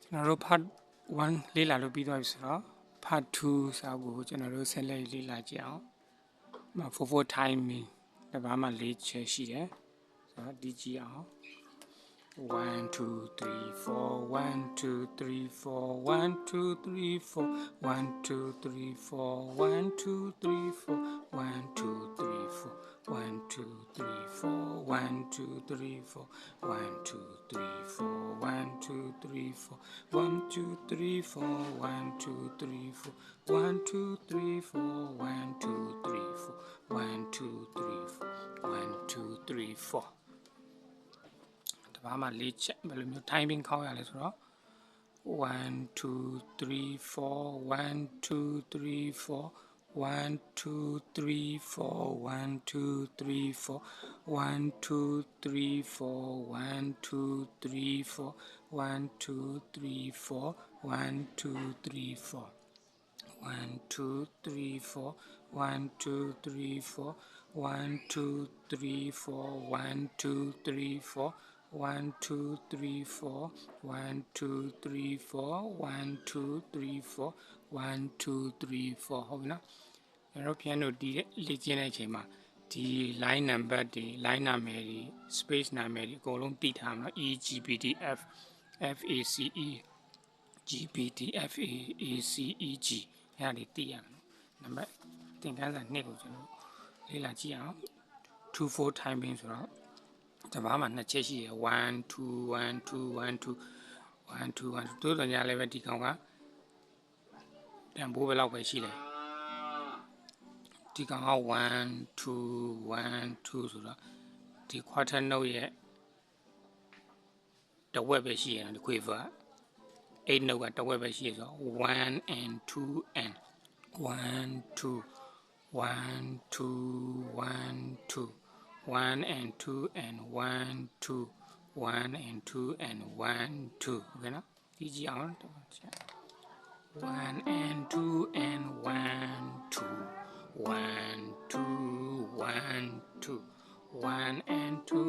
ကျွန်တော်တို့ part 1လေ့လာလို့ပြီးသွားပြီဆိုတော့ part 2စာကိုကျွန်တော်တို့ဆက်လက်လေ့လာကြည့်အောင်for timing တပါးမှာ၄ချက်ရှိတယ်ဆိုတော့ဒီကြည့်အောင်1 2 3 4 1 2 3 4 1 2 3 4 1 2 3 4 1 2 3 4 1 2 3 4 1 2 3 4 1 2 3 4 1 2 3 4 1 2 3 4 1 2 3 4 1 2 3 4 1 2 3 4 1 2 3 4 1 2 3 4 1 2 3 4တပါးမှာ၄ချက်ဘယ်လိုမျိုး timing ခေါက်ရလဲဆိုတော့1 2 3 4 1 2 3 4 1 2 3 4 1 2 3 4 1 2 3 4 1 2 3 4 1 2 3 4 1 2 3 4 1 2 3 4 1 2 3 4 1 2 3 4 1 2 3 4 1 2 3 4 1 2 3 4 1 2 3 4 1 2 3 4ဟုတ်ပြီနော်အဲ့တော့ပြန်လို့ဒီလေ့ကျင့်တဲ့အချိန်မှာဒီ line number တွေ line နာမည်တွေ space နာမည်တွေအကုန်လုံးတည်ထားမှာနော် E G B D F F A C E G B D F A A C E G အဲ့ဒါတွေတည်ရမယ်နံပါတ်သင်ခန်းစာ2ကိုကျွန်တော်လေ့လာကြည့်အောင်2 4 timing ဆိုတော့တပါးမှာ2ချက်ရှိရ1 2 1 2 1 2 1 2 1 2တို့တော့ညာလည်းပဲဒီကောင်ကတန်ဖိုးဘယ်လောက်ပဲရှိလဲဒီကောင်က1 2 1 2ဆိုတော့ဒီ quarter note ရဲ့တဝက်ပဲရှိရတယ်ဒီ quiver 8 note ကတဝက်ပဲရှိရဆိုတော့1 and 2 and 1 2 1 2 1 2 1 and 2 and 1 2 1 and 2 and 1 2ဟုတ်ကဲ့နော်ဒီကြည့်အောင်1 and 2 and 1 2 1 2 1 2 1 and 2